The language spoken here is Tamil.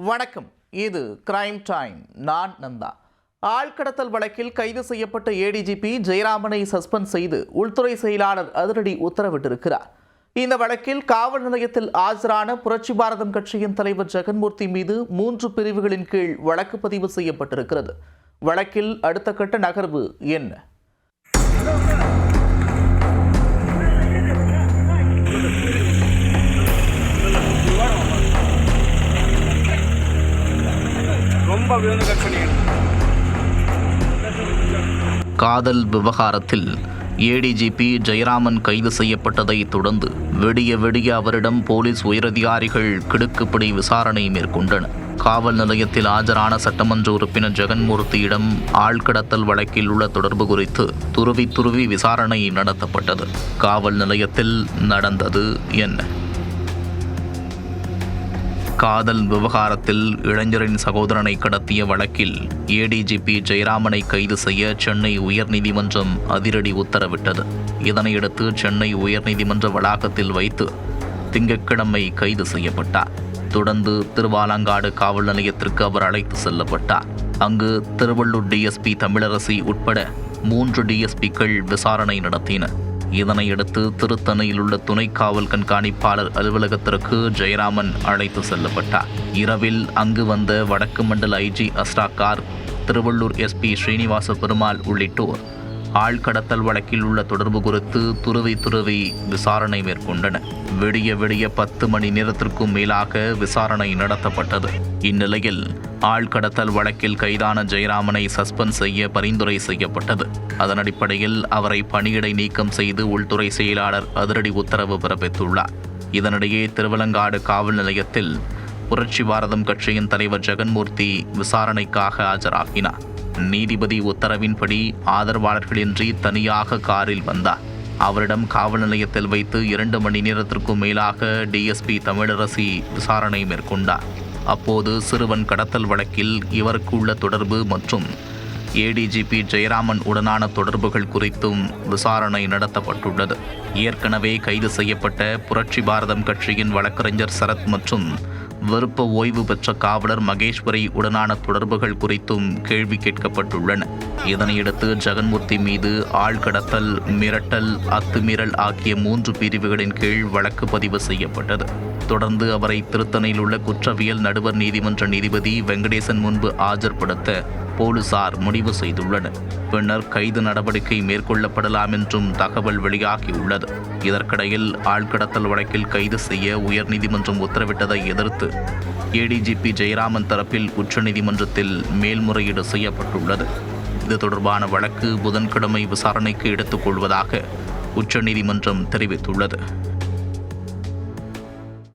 வணக்கம். இது கிரைம் டைம். நான் நந்தா. ஆழ்கடத்தல் வழக்கில் கைது செய்யப்பட்ட ஏடிஜிபி ஜெயராமனை சஸ்பெண்ட் செய்து உள்துறை செயலாளர் அதிரடி உத்தரவிட்டிருக்கிறார். இந்த வழக்கில் காவல் நிலையத்தில் ஆஜரான புரட்சி பாரதம் கட்சியின் தலைவர் ஜெகன்மூர்த்தி மீது 3 பிரிவுகளின் கீழ் வழக்கு பதிவு செய்யப்பட்டிருக்கிறது. வழக்கில் அடுத்த கட்ட நகர்வு என்ன? காதல் விவகாரத்தில் ஏடிஜிபி ஜெயராமன் கைது செய்யப்பட்டதை தொடர்ந்து விடிய அவரிடம் போலீஸ் உயரதிகாரிகள் கிடுக்குப்பிடி விசாரணை மேற்கொண்டனர். காவல் நிலையத்தில் ஆஜரான சட்டமன்ற உறுப்பினர் ஜெகன்மூர்த்தியிடம் ஆழ்கடத்தல் வழக்கில் உள்ள தொடர்பு குறித்து துருவி விசாரணை நடத்தப்பட்டது. காவல் நிலையத்தில் நடந்தது என்ன? காதல் விவகாரத்தில் இளைஞரின் சகோதரனை கடத்திய வழக்கில் ஏடிஜிபி ஜெயராமனை கைது செய்ய சென்னை உயர்நீதிமன்றம் அதிரடி உத்தரவிட்டது. இதனையடுத்து சென்னை உயர்நீதிமன்ற வளாகத்தில் வைத்து திங்கட்கிழமை கைது செய்யப்பட்டார். தொடர்ந்து திருவாலங்காடு காவல் நிலையத்திற்கு அவர் அழைத்து செல்லப்பட்டார். அங்கு திருவள்ளூர் டிஎஸ்பி தமிழரசி உட்பட 3 டிஎஸ்பிக்கள் விசாரணை நடத்தினர். இதனையடுத்து திருத்தணியில் உள்ள துணை காவல் கண்காணிப்பாளர் அலுவலகத்திற்கு ஜெயராமன் அழைத்து செல்லப்பட்டார். இரவில் அங்கு வந்த வடக்கு மண்டல ஐஜி அஸ்ராக்கார், திருவள்ளூர் எஸ்பி ஸ்ரீனிவாச பெருமாள் உள்ளிட்டோர் ஆழ்கடத்தல் வழக்கில் உள்ள தொடர்பு குறித்து துருவி விசாரணை மேற்கொண்டனர். விடிய 10 மணி நேரத்திற்கும் மேலாக விசாரணை நடத்தப்பட்டது. இந்நிலையில் ஆழ்கடத்தல் வழக்கில் கைதான ஜெயராமனை சஸ்பெண்ட் செய்ய பரிந்துரை செய்யப்பட்டது. அதன் அடிப்படையில் அவரை பணியிடை நீக்கம் செய்து உள்துறை செயலாளர் அதிரடி உத்தரவு பிறப்பித்துள்ளார். இதனிடையே திருவலங்காடு காவல் நிலையத்தில் புரட்சி பாரதம் கட்சியின் தலைவர் ஜெகன்மூர்த்தி விசாரணைக்காக ஆஜராகினார். நீதிபதி உத்தரவின்படி ஆதரவாளர்களின்றி தனியாக காரில் வந்தார். அவரிடம் காவல் நிலையத்தில் வைத்து 2 மணி நேரத்திற்கும் மேலாக டிஎஸ்பி தமிழரசி விசாரணை மேற்கொண்டார். அப்போது சிறுவன் கடத்தல் வழக்கில் இவருக்கு உள்ள தொடர்பு மற்றும் ஏடிஜிபி ஜெயராமன் உடனான தொடர்புகள் குறித்தும் விசாரணை நடத்தப்பட்டுள்ளது. ஏற்கனவே கைது செய்யப்பட்ட புரட்சி பாரதம் கட்சியின் வழக்கறிஞர் சரத் மற்றும் விருப்ப ஓய்வு பெற்ற காவலர் மகேஸ்வரி உடனான தொடர்புகள் குறித்தும் கேள்வி கேட்கப்பட்டுள்ளன. இதனையடுத்து ஜெகன்மூர்த்தி மீது ஆழ்கடத்தல், மிரட்டல், அத்துமீறல் ஆகிய 3 பிரிவுகளின் கீழ் வழக்கு பதிவு செய்யப்பட்டது. தொடர்ந்து அவரை திருத்தணியில் உள்ள குற்றவியல் நடுவர் நீதிமன்ற நீதிபதி வெங்கடேசன் முன்பு ஆஜர்படுத்த போலீசார் முடிவு செய்துள்ளனர். பின்னர் கைது நடவடிக்கை மேற்கொள்ளப்படலாம் என்றும் தகவல் வெளியாகியுள்ளது. இதற்கிடையில் ஆழ்கடத்தல் வழக்கில் கைது செய்ய உயர்நீதிமன்றம் உத்தரவிட்டதை எதிர்த்து ஏடிஜிபி ஜெயராமன் தரப்பில் உச்சநீதிமன்றத்தில் மேல்முறையீடு செய்யப்பட்டுள்ளது. இது தொடர்பான வழக்கு புதன்கிழமை விசாரணைக்கு எடுத்துக்கொள்வதாக உச்சநீதிமன்றம் தெரிவித்துள்ளது.